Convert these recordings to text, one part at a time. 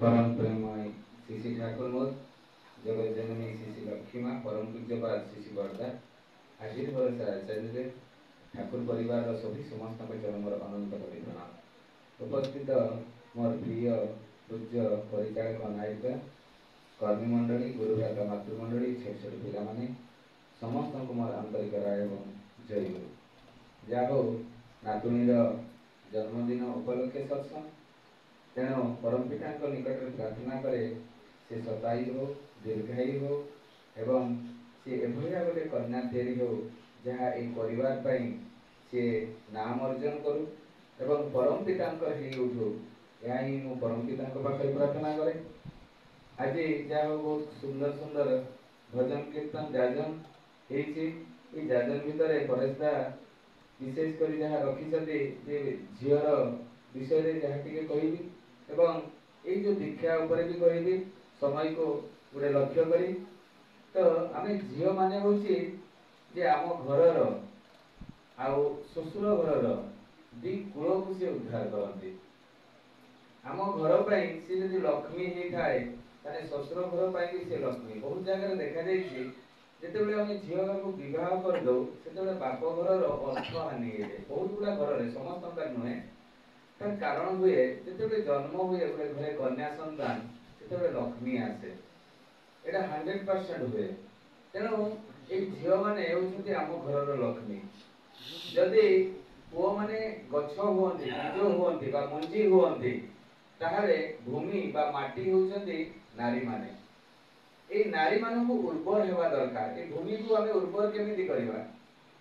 परम प्रेममय श्री श्री ठाकुर मोद जगत जननी श्री श्री लक्ष्मी माँ परम पूज्यपाद श्री श्री बरदा आशीर भरोसा आचार्य ठाकुर परिवार सभी समस्त चरम अनंत कोटि प्रणाम। उपस्थित मोर प्रिय पूज्य परिचालक नायिका कर्मी मंडली गुरुभ्राता मातृमंडली छोट छोट पिला माने समस्त को मोर आंतरिक राय एवं जय गुरु। जाहो नातुणीर जन्मदिन उपलक्षे सत्संग तेणु परम पिता निकट में प्रार्थना करे से सताई हो दीर्घायु हो एवं सी एभलिया गोटे कन्या तैयारी हो जहाँ एक परिवार पाई सी नाम अर्जन करू एवं परम पिता ही उठू या ही मु परम पिता पाखे प्रार्थना करे। आज जहाँ बहुत सुंदर सुंदर भजन कीर्तन जाजन हो जाजन भितर परेशदा विशेषकर जहाँ रखी झीर विषय जहाँ टी कहि एवं ये जो दीक्षा ऊपर भी कहबी समय को गोटे लक्ष्य करी तो आम झील माने हूँ जे आम घर आउ शशुर घर दी कूल को सी उद्धार करती। आम घर पर सी जब लक्ष्मी होता है ताने शशुर घर पर भी सी लक्ष्मी बहुत जगह देखा जाए जिते आम झील को बह करदे से बाप घर अर्थ हानि बहुत गुड़ा घर समस्त नुहे तार कारण हुए जिते जन्म हुए गोटे घरे कन्या सन्तान से लक्ष्मी आसे एटा 100% हुए। तेणु ये झील मैंने आम घर लक्ष्मी जदि पुओ मैंने गछ हूँ बीज हूँ मुंजी हूँ ताहले भूमि बा माटी होउछन्ति नारी माने ए नारी मानक उर्वर हेबा दरकार। ए भूमि को आमे उर्वर केमिति करिबा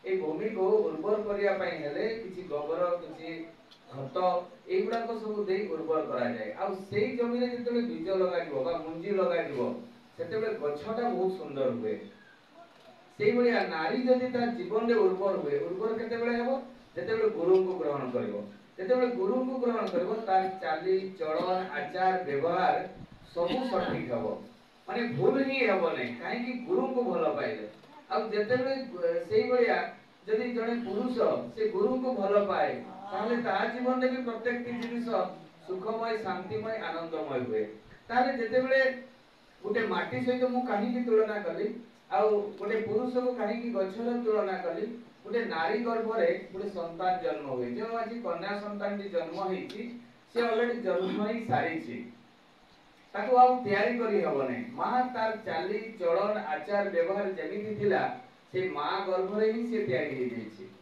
ए भूमि को उर्वर करिया पई हेले किछि गोबर किछि खत एगुड़ा सब दे उर्वर करा जाए आ सेई जमीन रे जतबे बीज लगा दिबो बा मुंजी लगा दिबो सेतबे गछटा बहुत सुंदर हुए। सेई बलिया नारी जदि ता जीवन रे उर्वर हुए उर्वर केतेबेले हेबो जेतेबेले गुरु को ग्रहण करिवो जेतेबेले गुरु को ग्रहण करिवो तार चाली चलन आचार व्यवहार सब सठिक हेबो माने भूल ही हेबो नै काहे कि गुरु को भलो पाइले आ जेतेबेले सेई बलिया जदि जने पुरुष से गुरु को भलो पाए ताहले ता जीवन रे भी प्रत्येक जिनिस सुखमय शांतिमय आनंदमय हुए। ताहले जेतेबेले गोटे माटी सहित मु काहे की तुलना कली आ गोटे पुरुष को काहे की गछर तुलना कली गोटे नारी गर्भ रे गोटे संतान जन्म हुए जो आज कन्या संतान टी जन्म हेछि से ऑलरेडी जन्म ही सारी छी ताको आ तैयारी करी हबो नै मां तार चाली चलन आचार व्यवहार जेमिति थिला से मां गर्भ रे ही से तैयारी हे जेछि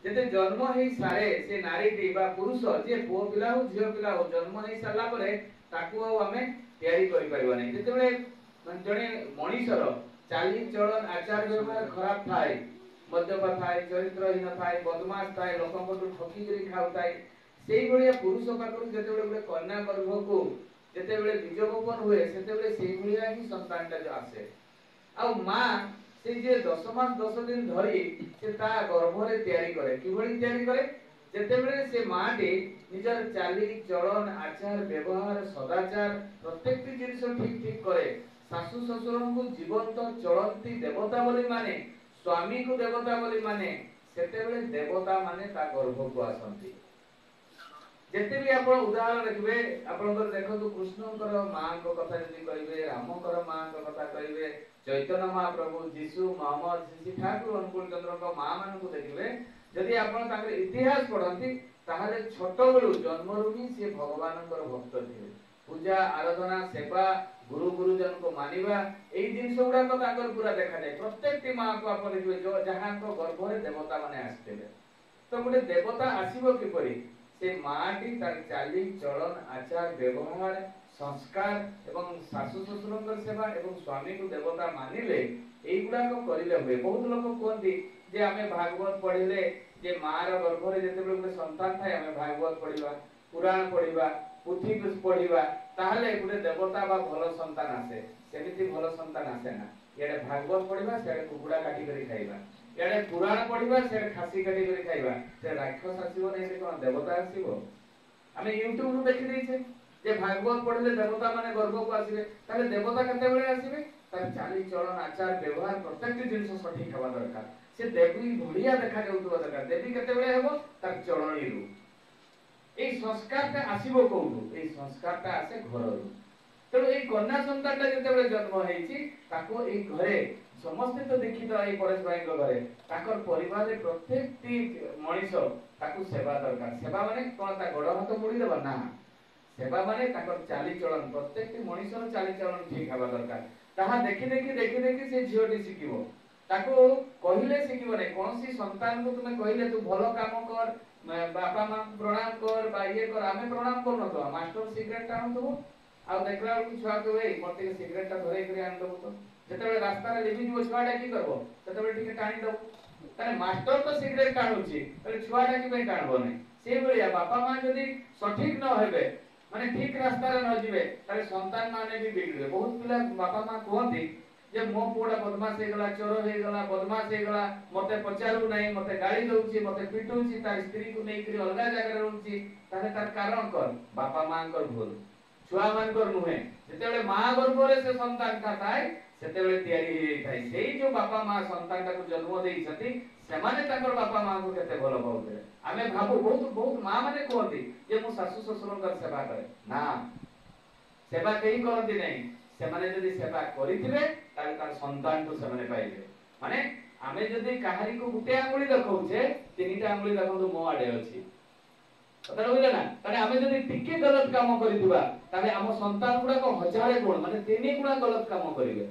जेते जन्म हे सारे से नारी टी बा पुरुष जे पो पिला हो झियो पिला हो जन्म हे साला परे ताको आमे तैयारी करि परबा नै जेते बेले जणे मनीषर चाली चलन आचार व्यवहार खराब थाए मद्यप थाए चरित्रहीन थाए बदमाश थाए लोकन को ठकी करी खाउ थाए सेई भलिया पुरुष पाखरु जेते बेले कन्या गर्भ को जेते बेले बीज बपन हुए सेते बेले सेई भलिया ही संतान ता आसे आ मां से जे 10 मास 10 दिन धरी से ता गर्भ रे तैयारी करे कि भली तैयारी करे जेते बेले से मां टी निजर चाली चलन आचार व्यवहार सदाचार प्रत्येक जिनिस ठीक ठीक करे सासु ससुर को जीवंत चलंती देवता बोली माने स्वामी को देवता बोली माने सेते बेले देवता माने ता गर्भ को आसंती। जेते भी आपण उदाहरण देखबे आपनकर देखतो कृष्णकर मां को कथा जदी कहिबे रामकर मां को कथा कहिबे चैतन्य महाप्रभु जीसु मोहम्मद श्री ठाकुर अनुकूल चंद्र को मां मान को देखबे जदी आपण ताकर इतिहास पढंती ताहाले छोट बेलु जन्मरु ही से भगवानकर भक्त थिले पूजा आराधना सेवा गुरु गुरुजन को मानिबा एई जिंस गुडा को ताकर पूरा देखा जाय प्रत्येक मां को आपण देखबे जो जहां को गर्भ रे देवता माने आस्तेले तो गोटे देवता आसीबो किपरि से माटी तार चाली चलन आचार व्यवहार संस्कार एवं सासु ससुरंकर सेवा एवं स्वामी को देवता मानिले एई गुडा को करिले हुए। बहुत लोक कोंती जे आमे भागवत पढिले जे मार गर्भ रे जते बेले संतान थाए आमे भागवत पढिबा पुराण पढिबा पुथि पढिबा ताहले गुडे देवता बा भलो संतान आसे सेमिति भलो संतान आसे ना एडे भागवत पढिबा से कुकुडा काटी करी खाइबा एडे पुराण पढिबा से खासी काटी करी खाइबा से राक्षस आसीबो नै से कोन देवता आसीबो। आमे यूट्यूब रु देखि दैछे जे भागवत पढिले देवता माने गर्भ को आसीबे ताले देवता केते बेले आसीबे तार चाली चलन आचार व्यवहार प्रत्येक जिनिस सठिक हवा दरकार से देवी बढ़िया देखा जाउतबा दरकार देवी केते बेले हेबो तार चलणी रु ए संस्कारटा आसीबो कोउठु ए संस्कारटा आसे घररु तेणु ये कन्या सन्तान जिते जन्म होती घरे समस्ते तो देखी तो ये परेश भाई घरे ताकर परिवार रे प्रत्येक मनीष ताकू सेवा दरकार। सेवा माने कोन ता गोड़ हाथ मोड़ी देबा ना, सेवा माने ताकर चाली चलन प्रत्येक मनीषर चाली चलन ठीक हवा दरकार। ताहा देखि देखि से झियोटी शिखिबो, ताको कहिले शिखिबो नै। कोनसी संतान को तुमे कहिले तू भलो काम कर, बापा मां प्रणाम कर बा ये कर, आमे प्रणाम करनो तो मास्टर सिगरेट टाण दबो आ देखला को छुआ के ए मते सिगरेट ता धरै करी आन दबो। तो जेतेबे रास्ता रे लिबि जो छुआटा की करबो तेतेबे ठीक टाणी दबो। ताने मास्टर तो सिगरेट टाणुची तले छुआटा की पे टाणबो नै। से बलिया बापा मां जदी सठिक न हेबे माने ठीक रास्ता रे न जिवे ताले संतान माने भी बिगड़े। बहुत पिला बापा मां कहती जे मो पुडा बदमाश हे गला, चोर हे गला, बदमाश हे गला, मते पचारू नै, मते गाली दउची, मते पिटुची, तार स्त्री को नै करी अलगा जगह रे रहउची। ताले तार कारण कर बापा मां कर भूल, छुआ मान कर नुहे। जेतेबेले मां गर्भ रे से संतान थाय सेतेबेले तयारी हे थाय। सेई जो बापा मां संतान को जन्म देई छथि सेमाने ताकर बापा मां को केते भलो पाउते। आमे भाबु बहुत मां माने कहती जे मो सासु ससुर कर सेवा करे ना, सेवा केही करती नै। सेमाने जदी सेवा करिथिबे ताले तार संतान को सेमाने पाइबे। माने आमे जदी काहारी को गुटे आंगुली देखौछे तीनटा आंगुली देखंतु मो आडे अछि कथा होइला ना। ताने आमे जदी टिके गलत काम करिदिबा ताले हम संतान गुडा को हजारे गुण माने तीन गुणा गलत काम करिवे।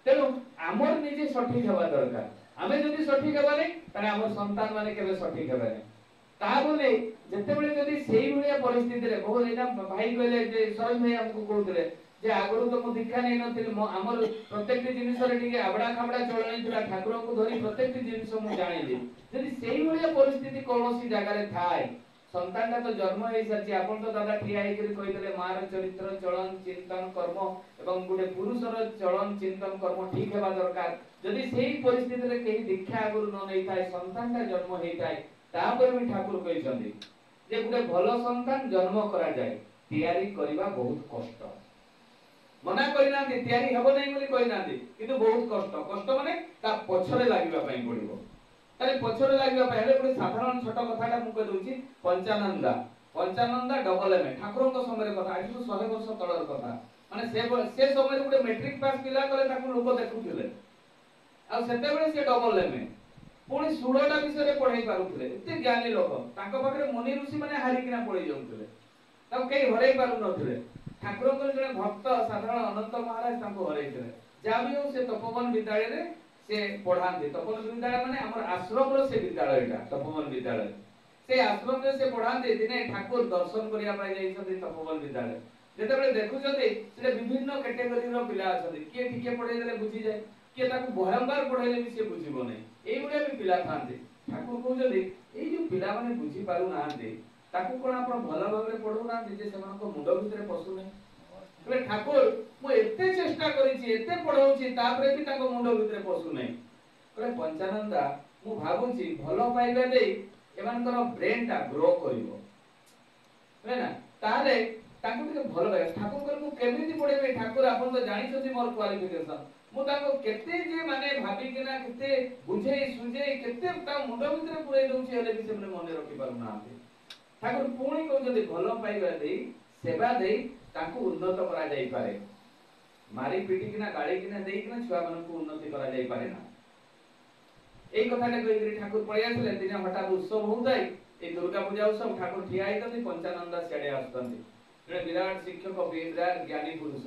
तेनु हमर निजे सठिक हेबा दरकार। आमे जदी सठिक हेबा नै ताने हमर संतान माने केबे सठिक हेबा नै। ता बोले जेतेबेले जदी सेही भलिया परिस्थिति रे बहुत एटा भाई कहले जे सरोज भाई हमको कहउतले जे आगरु तो मो दीक्षा नै नथिले हमर प्रत्येक जिनिस रे टिके आबडा खाबडा चलणी थिला ठाकुर को धरि प्रत्येक जिनिस मु जानिली। जदी सेही भलिया परिस्थिति कोनोसी जगह रे थाय संतान का तो जन्म हे सच्ची आपन तो दादा ठिया हे करी कहितले मार चरित्र चलन चिंतन कर्म एवं गुटे पुरुषर चलन चिंतन कर्म ठीक हेबा दरकार। जदी सेही परिस्थिति रे केही दीक्षा आगरु न नै थाय संतान का जन्म हे थाय तापर भी ठाकुर कहिसंदी जे गुटे भलो संतान जन्म करा जाय तयारी करिबा बहुत कष्ट। मना करिना तयारी हेबो नै बोली कहिना किंतु बहुत कष्ट। कष्ट माने ता पछरे लागिबा पई पड़िबो। ताले पछरे लागिबा पई हेले गुटे साधारण छोट कथाटा मु कहि दउची। पंचानंदा डबल एम ठाकुर को समय कथा आज 100 वर्ष तळर कथा। माने से समय गुटे मैट्रिक पास पिला करे ताकू लोक देखुथिले आ सेते बेले से डबल एम पुणी 16टा विषय रे पढाई पारुथिले। एते ज्ञानी लोक तांको पाखरे मुनि ऋषि माने हारि किना पढाई जाउथिले ताऊ केही हरै पारु नथिले। ठाकुर को जने भक्त साधारण अनंत महाराज तांको हरैथिले। जाबी हो से तपोवन विद्यालय रे से पढांती। तपोवन विद्यालय माने हमर आश्रम रो से विद्यालयटा तपोवन विद्यालय। से आश्रम रे से पढांती। दिने ठाकुर दर्शन करिया पाई जाइछथि तपोवन विद्यालय। जेते बेले देखुछथि से विभिन्न कैटेगरी रो पिला अछथि। के ठीके पढाई देले बुझी जाय, के ताकू भयंकर पढाइले भी से बुझिबो नै। एई गुडा भी पिला थांती। ठाकुर कहउछथि एई जो पिला माने बुझी पारु नांती ताकू कोन आपण भलो भाबरे पढौ नांती जे सेमान को मुंड भितरे पसु नै। तबे ठाकुर मो एते चेष्टा करिछि एते पढौछि तापरे भी ताको मुंड भितरे पसु नै। तबे पंचानंदा मु भाबुछि भलो पाइबा देई एमानकर ब्रेन टा ग्रो करिवो है ना। ताले ताकू के भलो लागे। ठाकुर कर मु केमिति पढेबे ठाकुर आपण तो जानि छथि मोर क्वालिफिकेशन मु ताको केते जे माने भाबी केना केते बुझे सुझे केते ता मुंड भितरे पुरै दउछि हेले भी से मने रखि पारु नांती। ठाकुर पुणी को जदि भलो पाइबा देई सेवा देई ताकू उन्नत करा जाई पारे। मारी पिटी किना गाड़ी किना देई किना छुआ मन को उन्नति करा जाई पारे ना। एई कथाटा कहि ठाकुर पळि आसले। दिने हठात उत्सव होउताई ए दुर्गा पूजा उत्सव ठाकुर ठिया आइतथि। पंचानंदा सेडे आस्तथि जने विराट शिक्षक विराट ज्ञानी पुरुष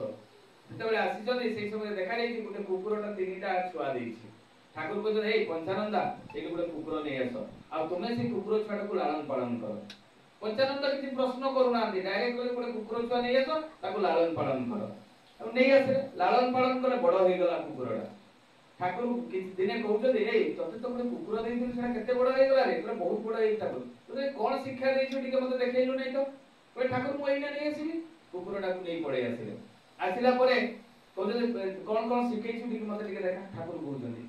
जेतेबेले आसीछथि सेई समय देखा जाईछि गुटे कुकुरटा तीनटा छुआ देइछि। ठाकुर कहले हे पंचानंदा एई गुटे कुकुर नै आसो आ तुमे से कुकुर छुआटा को लालन पालन करो। पंचानंदा किछि प्रश्न करू नांती डायरेक्ट कहले गुटे कुकुर छुआ नै आसो ताको लालन पालन करो। अब नै आसे लालन पालन कले बड़ होई गला कुकुरटा। ठाकुर किछि दिने कहउछथि हे तते तो गुटे कुकुर देइथिल सेटा केते बड़ होई गला रे कहले बहुत बड़ होई। ठाकुर तते कोन शिक्षा देइछु टिके मते देखैलु नै तो कहले ठाकुर मु एइना नै आसीबी कुकुरटा को नै पळै आसिले। आसिला परे कहउछथि कोन कोन शिखैछु टिके मते टिके देखा। ठाकुर कहउछथि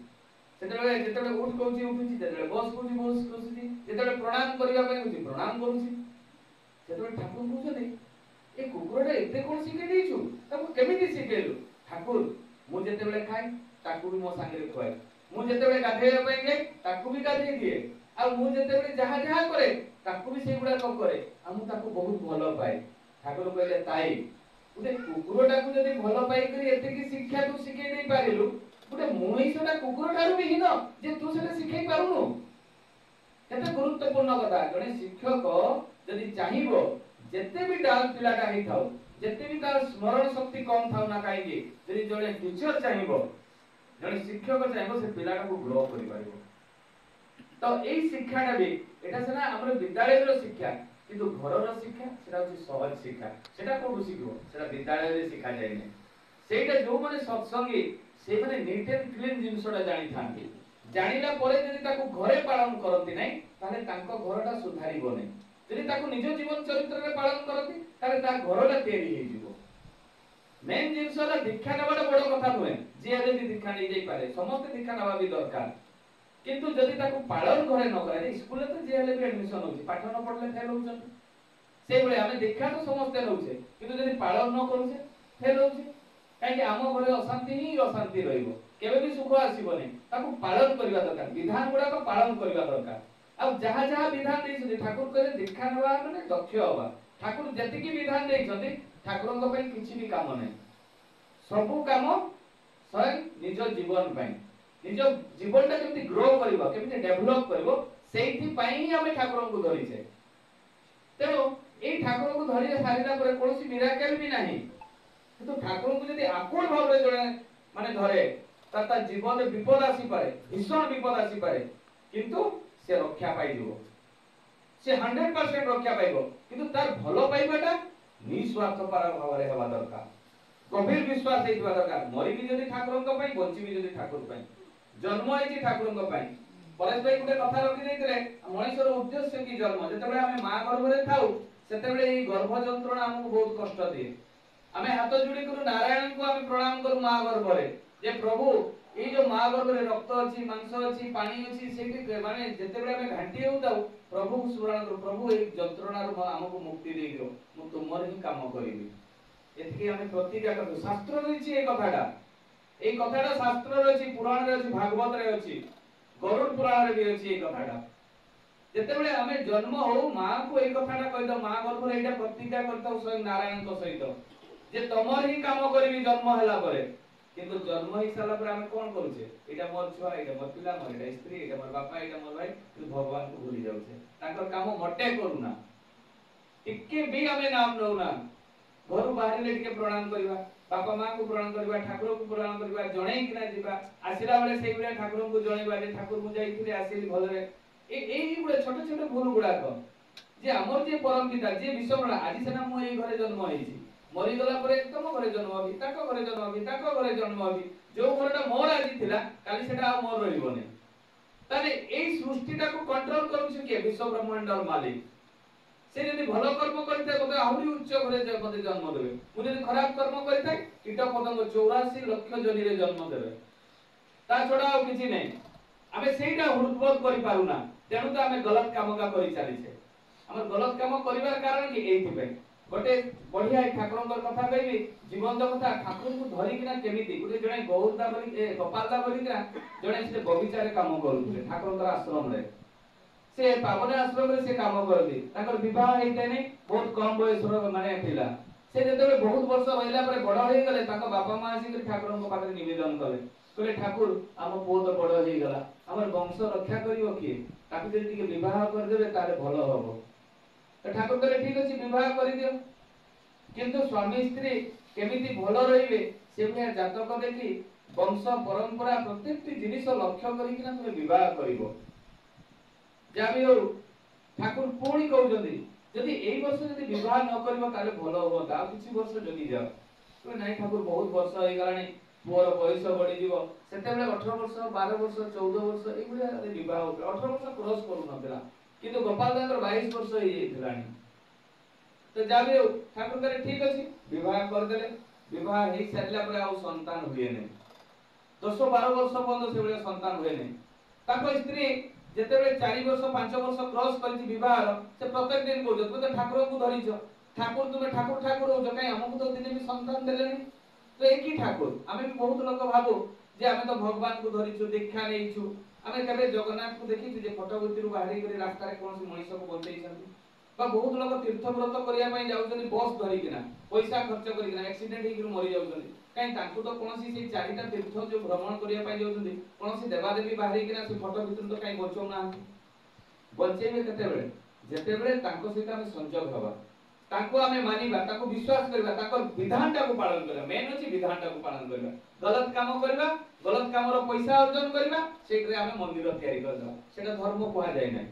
सेतेबेले जेतेबेले उठ कहउछि उठुछि जेतेबेले बस कहउछि बस कहउछि जेतेबेले प्रणाम करिया पय कहउछि प्रणाम करूछि। सेतेबेले ठाकुर कहउछथि ए कुकुरटा एते कोन शिखै देइछु ताको केमिति शिखैलु। ठाकुर मु जेतेबेले खाइ ताकू भी मो संगे खुआए, मु जेतेबेले गाधेया पय जाय ताकू भी गाधेई दिए आ मु जेतेबेले जहा जहा करे ताकू भी सेई गुडा को करे आ मु ताकू बहुत भलो पाए। ठाकुर कहले ताई गोटे कुकुरटा को जदि भल पाई करी एतिकी शिक्षा तू शिखै दे पारिलु गोटे मनुष्यटा कुकुर ठारू भी हीन जे तू सेटा शिखै पारुनु केते गुरुत्वपूर्ण कथा जने शिक्षक जदि चाहिबो जेते भी डाल पिलाटा हेई थाउ जेते भी तार स्मरण शक्ति कम थाउ ना काईके जदि जने टीचर चाहिबो जने शिक्षक चाहिबो से पिलाटा को ग्रो करि पारिबो तो एई शिक्षाटा भी एटा सेना हमर विद्यालय रो शिक्षा किंतु घर रो शिक्षा सेटा होची सहज शिक्षा सेटा कोठु शिखिबो सेटा विद्यालय रे शिखा जाय नै सेटा जो माने सत्संगी से माने नीट एंड क्लीन जिंसटा जानि थांती जानिला परे जदि ताको घरे पालन करंती नै ताले तांको घरटा सुधारिबो नै जदि ताको निज जीवन चरित्र रे पालन करंती ताले ता घरटा तेरी हे जिवो मेन जिंसला दीक्षा नेबाटा बड़ कथा नुहे जे हेले भी दीक्षा नै जाई पारे समस्त दीक्षा नेबा भी दरकार किंतु जदि ताको पालन करे न करे स्कूल तो जे हेले भी एडमिशन होची पाठ न पढले फेल होउछन से बेले हमें दीक्षा तो समस्त नउछे किंतु जदि पालन न करूछे फेल होउछे काहे आम घरे अशांति ही अशांति रहइबो केबे भी सुख आसीबो नै ताको पालन करबा दरकार विधान गुडा को पालन करबा दरकार अब जहा जहा विधान देइछथि ठाकुर करे दीक्षा नेबा माने दक्ष होबा ठाकुर जति की विधान देइछथि ठाकुरन को पई किछि भी काम नै सब काम स्वयं निज जीवन पई निज जीवनटा केमति ग्रो करबो केमति डेवलप करबो सेइथि पई हमें ठाकुरन को धरिछे तेनो ए ठाकुरन को धरि सारिला परे कोनोसी मिराकल भी नाही तो ठाकुर को यदि आकुल भाव रे जणे माने धरे ता जीवन रे विपद आसी पारे भीषण विपद आसी पारे किंतु से रक्षा पाई दिबो से 100% रक्षा पाइबो किंतु तार भलो पाइबाटा निस्वार्थ पर भाव रे हेबा दरकार गभीर विश्वास हेइबा दरकार मरि भी यदि ठाकुरन को पई बंची भी यदि ठाकुर पई जन्म हेछि ठाकुरन को पई परेश भाई गुटे कथा रखि दैतिले मनुष्यर उद्देश्य की जन्म जेतेबेले हमें मां गर्भ रे थाउ सेतेबेले ई गर्भ जंत्रणा हमकु बहुत कष्ट दिए हमें हाथ जोड़ी करू नारायण को हमें प्रणाम करू मां गर्भ रे जे प्रभु ए जो मां गर्भ रे रक्त अछि मांस अछि पानी अछि सेठी माने जेतेबेले हमें घांटी होताउ प्रभु को स्मरण करू प्रभु ए जंत्रणा रो हमकु मुक्ति देई दियो मु तुमर ही काम करिवि एथि हमें प्रतिज्ञा करू शास्त्र रहिछि ए कथाटा शास्त्र रे अछि पुराण रे अछि भागवत रे अछि गरुड़ पुराण रे भी अछि ए कथाटा जेतेबेले हमें जन्म हो मां को ए कथाटा कहि दो मां गर्भ रे एटा प्रतिज्ञा करताउ स्वयं नारायण को सहित जे तमर ही काम करबी जन्म हला परे किंतु जन्म ही साला पर हम कोन करूछे एटा मोर छुआ एटा मोर पिला मोर एटा स्त्री एटा मोर बापा एटा मोर भाई तू भगवान को भूली जाउछे ताकर काम मटे करूना टिके भी हमें नाम नउना घर बाहर ले टिके प्रणाम करबा बापा मां को प्रणाम करबा ठाकुर को प्रणाम करबा जणै किना जिबा आसिला बेले सेई बेले ठाकुर को जणैबा जे ठाकुर मु जाईथिले आसिली भलरे एई गुडे छोटे छोटे भूल गुडा को जे हमर जे परम पिता जे विश्वबड़ा आजि सेना मु एई घरे जन्म हेछि मरि गला परे तम घरे जन्म होबी ताको घरे जन्म होबी ताको घरे जन्म होबी जो घरटा मोर आजि थिला काली सेटा आ मोर रहिबोने ताले एई सृष्टिटा को कंट्रोल करूछ के विश्व ब्रह्मांडर मालिक से यदि भलो कर्म करते मते आहुरी उच्च घरे जे मते जन्म देबे मु यदि खराब कर्म करते कीट पतंग 84 लाख जनी रे जन्म देबे ता छोडा आ किछि नै हमें सेटा हुरबोध करि पारुना तेनु तो हमें गलत काम का करि चाली छे हमर गलत काम करिवार कारण कि एथि पे गोटे बढ़िया ठाकुरंकर कथा कहबी जीवन कथा ठाकुर को धरि किना केमिति गोटे जणे गौरदा बली गोपालदा बली किना जणे से बगीचा रे काम करूथले ठाकुरंकर आश्रम रे से पावन आश्रम रे से काम करली ताकर विवाह हेते नै बहुत कम बयस रो माने थिला से जेतेबे बहुत वर्ष होइला परे बड़ होई गले ताको बापा मां आसी ठाकुरंक पाखरे निवेदन कले कहले ठाकुर आम पुओ तो बड़ होई गला हमर वंश रक्षा करिवो कि ताकि जदि के विवाह कर देबे तारे भलो होबो तो ठाकुर कहले ठीक अछि विवाह करि दियो किंतु स्वामी स्त्री केमिति भलो रहिबे से भया जातक देखि वंश परंपरा प्रत्येक जिनिस लक्ष्य करि किना तुमे विवाह करिवो जाबी हो ठाकुर पुणी कहउजंदी यदि एई वर्ष यदि विवाह न करबो ताले भलो होबो ता किछि वर्ष जगी जाओ तो नाही ठाकुर बहुत वर्ष होई गलानी पुअर बयस बढ़ी जीवो सेते बेले 18 वर्ष 12 वर्ष 14 वर्ष एई भया विवाह हो 18 वर्ष क्रॉस करू नथिला किंतु गोपाल दांकर 22 वर्ष होई जेथिलानी तो जाबे ठाकुर करे ठीक अछि विवाह कर देले विवाह हेई सारिला पर आ संतान हुए नै 10 12 वर्ष बंद से बेले संतान हुए नै ताको स्त्री जेतेबेले 4 वर्ष 5 वर्ष क्रॉस करछि विवाह से प्रत्येक दिन को जब तो ठाकुर को धरिछ ठाकुर तुमे ठाकुर ठाकुर हो जकाई हमकु तो दिने भी संतान देले नै तो एकी ठाकुर आमे भी बहुत लोक भाबो जे आमे तो भगवान को धरिछु दीक्षा नेइछु आमे केबे जगन्नाथ को देखिछु जे फोटो भीतर बाहरी करे रास्ता रे कोनसी मनीष को बंचै छथि बा बहुत लोग तीर्थ व्रत करिया पई जाउछन बस धरिकिना पैसा खर्च करिकिना एक्सीडेंट हेकि मरि जाउछन काई तांकु तो कोनोसी से चारिटा तीर्थ जो भ्रमण करिया पई जाउछन कोनोसी देवादेवी बाहरी किना से फोटो भितर तो काई बचौ ना बचेबे केतेबेले जेतेबेले तांको सहित हम संजोग हवा तांको हमें मानिबा ताको विश्वास करबा ताको विधानटा को पालन करबा मेन अछि विधानटा को पालन करबा गलत काम करबा गलत काम रो पैसा अर्जन करबा सेकरे हमें मंदिर तयारी करबा सेटा धर्म कोहा जाय नै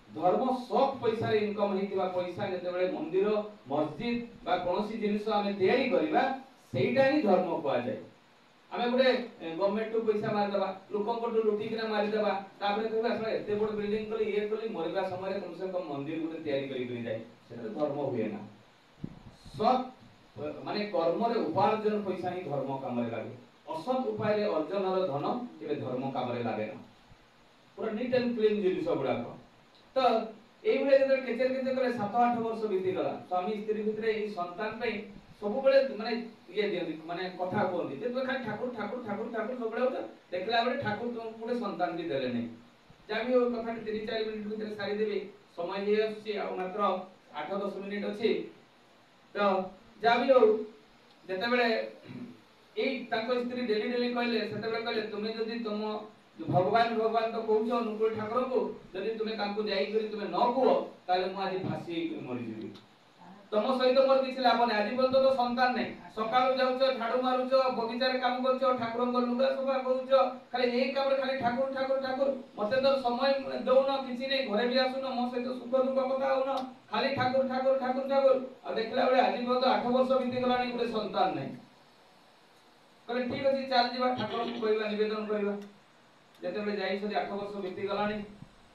धर्म सब पैसा रे इनकम हेतिबा पैसा जेतेबेले मंदिर मस्जिद बा कोनोसी जिनिस हमें तयारी करबा सेटा ही धर्म कोहा जाय हमें गोटे गवर्नमेंट टू पैसा मार दबा लोकन को लुटी किना मार दबा तापरे कहबा असला एते बड़ बिल्डिंग कली ये कली मरबा समय कम से कम मंदिर गोटे तयारी करी जाय सेटा धर्म हुए ना सत माने कर्म रे उपार्जन पैसा ही धर्म काम रे लागे असत उपाय रे अर्जन रो धन केबे धर्म काम रे लागे ना पूरा नीट एंड क्लीन जिनिस गुडा तो एई भले जे केचर केचर करे 7-8 वर्ष बीती गला स्वामी स्त्री भितरे ई संतान पे सब बेले माने ये दियंती माने कथा कोंदी जे तो खाली ठाकुर ठाकुर ठाकुर ठाकुर सब बेले होता देखला बेले ठाकुर तो पुरे संतान भी देले नै जाबी ओ कथा 3-4 मिनिट भितरे सारी देबे समय हे आसी आ मात्र 8-10 मिनिट अछि तो जाबी हो जते बेले एई ताको स्त्री डेली डेली कहले सेते बेले कहले तुमे जदी तुम भगवान भगवान तो कहउछ अनुकूल ठाकुर को जदी तुमे तांको जाई करी तुमे न कुओ ताले मु आज फांसी मरि जिबी तम सहित मोर किछि लाभ नै आज बोल तो संतान नै सकाळु जाउछ झाड़ू मारुछ बगीचा रे काम करछ ठाकुरन को लुगा सफा करूछ खाली एई काम रे खाली ठाकुर ठाकुर ठाकुर मते तो समय दउन किछि नै घरे भी आसुन मो सहित सुख दुख कथा होउन खाली ठाकुर ठाकुर ठाकुर ठाकुर आ देखला बेले आज बोल तो 8 वर्ष बीती गलानी गुटे संतान नै कहले ठीक अछि चल जीवा ठाकुर को कहबा निवेदन करबा जते बेले जाई छथि 8 वर्ष बीती गलानी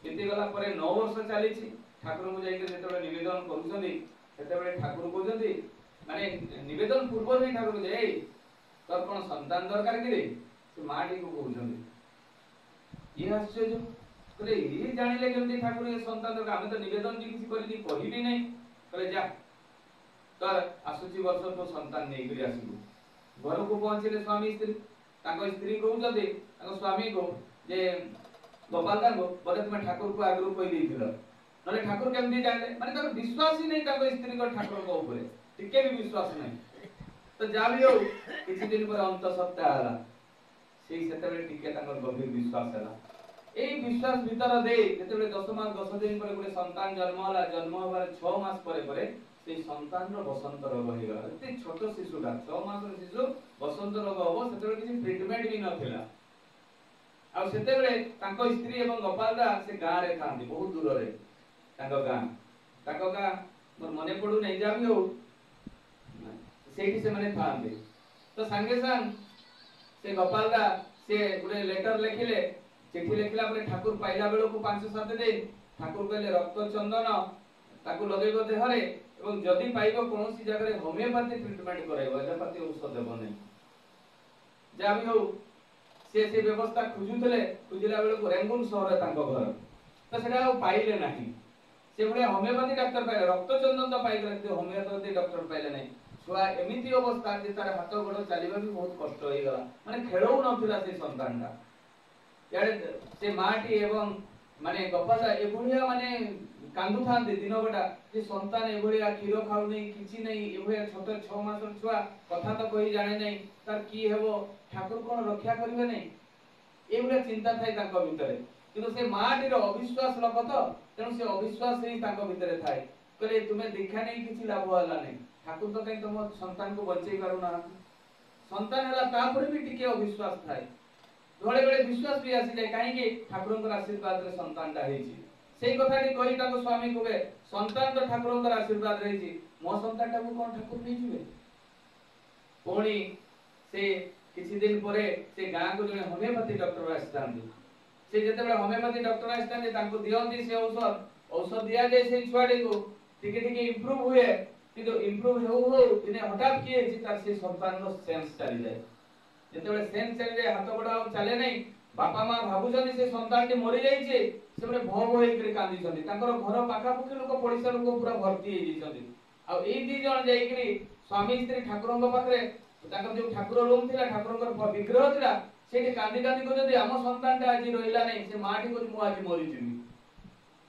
बीती गला परे 9 वर्ष चली छि ठाकुर को जाई के जते बेले निवेदन करूछथि सेते बेले ठाकुर कहउछथि माने निवेदन पूर्व ही ठाकुर जे तोर कोन संतान दरकार कि रे से माडी को कहउछथि ये आश्चर्य कहले ई जानिले केमति ठाकुर ये संतान दरकार हम तो निवेदन भी किछि करिनी कहिबी नै कहले जा तोर आसुची वर्ष तो संतान नै करी आसीबु घर को पहुंचले स्वामी स्त्री ताको स्त्री कहउछथि ताको स्वामी को जे गोपाल दान को बोले तुम ठाकुर को आगरु कहि देथिलो नले ठाकुर केमति जानले माने ताको विश्वास ही नै ताको स्त्री को ठाकुर को ऊपर टिके भी विश्वास नै तो जाबियो किछि दिन पर अंत सत्य आला सेई सेतेबेले टिके ताको गभीर विश्वास हला एई विश्वास भीतर दे जेतेबेले 10 मास 10 दिन पर गुटे संतान जन्म हला जन्म होबार 6 मास परे परे सेई संतान रो बसंत रोग होई गला एते छोट शिशुटा 6 मास रो शिशु बसंत रोग होबो सेतेबेले किछि ट्रीटमेंट भी नथिला आ सेतेबेले ताको स्त्री एवं गोपाल दा से गां रे थांदी बहुत दूर रे ताको गां मोर मने पडु नै जाबी हो सेठी से माने थांदे तो संगे संग से गोपाल दा से गुटे लेटर लिखिले चिट्ठी लिखला परे ठाकुर पाइला बेलो को 5-7 दिन ठाकुर कहले रक्त चंदन ताको लगेबो देहरे एवं जदी पाइबो कोनोसी जगह रे होमियोपैथी ट्रीटमेंट कराइबो एलोपैथी औषध देबो नै जाबी हो से व्यवस्था खुजुतले खुजिला बेलो को रेंगुन शहर तांको घर तो सेटा पाइले नाही से बडे होमियोपैथी डॉक्टर पाइले रक्त चंदन तो पाइले कि होमियोपैथी डॉक्टर पाइले नै छुआ एमिति अवस्था जे तार हाथ गोड़ चलीबा भी बहुत कष्ट होई गला माने खेळौ नथिला से संतानटा याडे से माटी एवं माने गोपाला एभुलिया माने कांदु थांदे दिन बडा जे संतान एभुलिया खीर खाउ नै किछि नै एभुलिया छोट 6 मासर छुआ कथा तो कहि जाने नै तार की हेबो ठाकुर कोन रक्षा करिवे नै एभुलिया चिंता थाई ताको भितरे किंतु से माटीर अविश्वास लोक तो तेनु से अविश्वास ही ताको भितरे थाई कहले तुमे देखा नै किछि लाभ होला नै ठाकुर तो कहीं तुम संतान को बचई पारु ना संतान हला तापर भी टिके अविश्वास थाई धोळे बेले विश्वास भी आसी जाय काहे कि ठाकुरन का आशीर्वाद रे संतानटा हेछि सेई कथाटी कहि ताको स्वामी कोबे संतान तो ठाकुरन का आशीर्वाद रहिछि मो संतानटा को कोन ठाकुर नै जिवे पुणी से किछि दिन परे से गां को जने होमियोपैथी डॉक्टर आस्तांती से जते बेले होमियोपैथी डॉक्टर आस्तांती तांको दियंती से औषध दिया जाय से छुआडी को टिके टिके इंप्रूव हुए किंतु इंप्रूव हो दिने हठात किए जे तार से संतान रो सेंस चली जाय जते बेले सेंस चली जाय हाथ गोड़ चले नै बापा मां भाबुछनी से संतानटी मरि जाय छे से बडे भव होई करी कांदी छथि तांकर घर पाखा पखे लोक पड़िसा लोक पूरा भर्ती हे जिछथि आ एई दी जण जाई करी स्वामी स्त्री ठाकुरंग पाखरे तांकर जो ठाकुर रूम थिला ठाकुरंकर विग्रह थिला सेठी कांदी कांदी को जदी हम संतानटा आज रहिला नै से माटी को मु आज मरि जिमी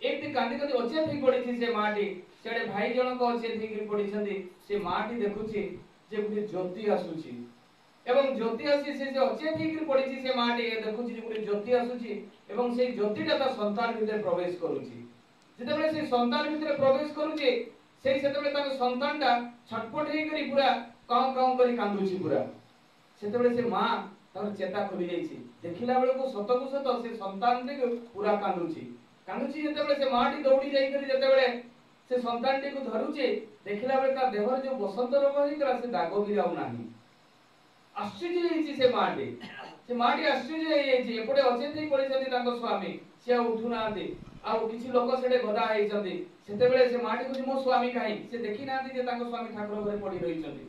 एमती कांदी कांदी अचेत ही पड़ी से माटी सेडे भाई जनक अचेत ही पड़ी से माटी देखुची जे गुटे ज्योति आसुची एवं ज्योति आसी से अचेत ही पड़ी से माटी देखुची गुटे ज्योति आसुची एवं से ज्योतिटा ता संतान भीतर प्रवेश करूची जेतेबेले से संतान भीतर प्रवेश करूची से सेतेबेले ताको संतानटा छटपट हे करी पूरा काउ काउ करी कांदुची पूरा सेतेबेले से मां तार चेता खुली जाईची देखिला बेले को सत से संतान टे पूरा कांदुची जेतेबेले से माटी दौड़ी जाई करी जेतेबेले से संतान टे को धरुचे देखिला बेले ता देहर जो बसंत रोग होइकरा से दाग भी आउ नाही आश्चर्य होईची से माटी आश्चर्य होईची एपटे अचेत ही पड़ी छथि ताको स्वामी से उठु नाथि आ किछि लोक सेडे गदा होई छथि सेतेबेले से माटी को मो स्वामी काई से देखि नाथि जे ताको स्वामी ठाकुर घरे पड़ी रही छथि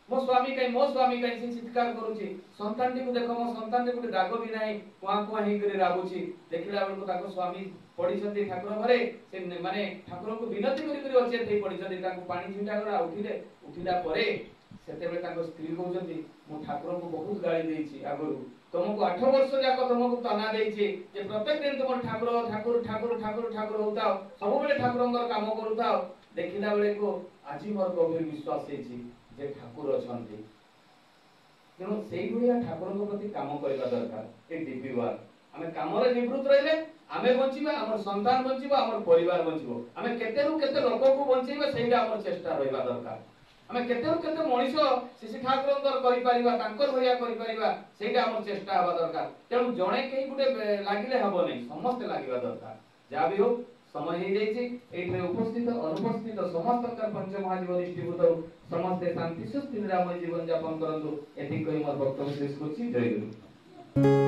मो स्वामी काई से चित्कार करूची संतान टी को देखो मो संतान टी को दाग भी नाही कुआ कुआ ही करे राबुची देखिला बेल को ताको स्वामी पड़ी छथि ठाकुर घरे से माने ठाकुर को विनती करी करी अचेत ही पड़ी छथि ताको पानी छिटा करा उठिला परे सेतेबेले ताको स्त्री कहउछथि मो ठाकुर को बहुत गाली देइछि आगरु तुमको 8 वर्ष जाक तुमको तना देइछि जे प्रत्येक दिन तुम ठाकुर ठाकुर ठाकुर ठाकुर ठाकुर होताओ सब बेले ठाकुरंगर काम करूताओ देखिला बेले को आज मोर गभीर विश्वास हेछि जे ठाकुर अछंती तेणु सेई भलिया ठाकुरଙ୍କ प्रति काम करबा दरकार ए डिबिवार आमे कामरे निवृत्त रहिले आमे बंचिबा हमर संतान बंचिबा हमर परिवार बंचिबो आमे केतेरु केते लोक को बंचैबा सेइडा हमर चेष्टा रहबा दरकार आमे केतेरु केते मनीषो शिशि ठाकुरंकर करि परिबा तांकर भलिया करि परिबा सेइडा हमर चेष्टा हबा दरकार तेणु जणे केही गुटे लागिले हबो नै समस्त लागिबा दरकार जा भी हो समय हे जाइछि एठे उपस्थित अनुपस्थित समस्त पंच महाजीव डिस्ट्रीब्यूटर समस्त शांति सुस्थिर निरामय जीवन यापन करंतु एथि कहि मोर वक्तव्य शेष करछि जय गुरु।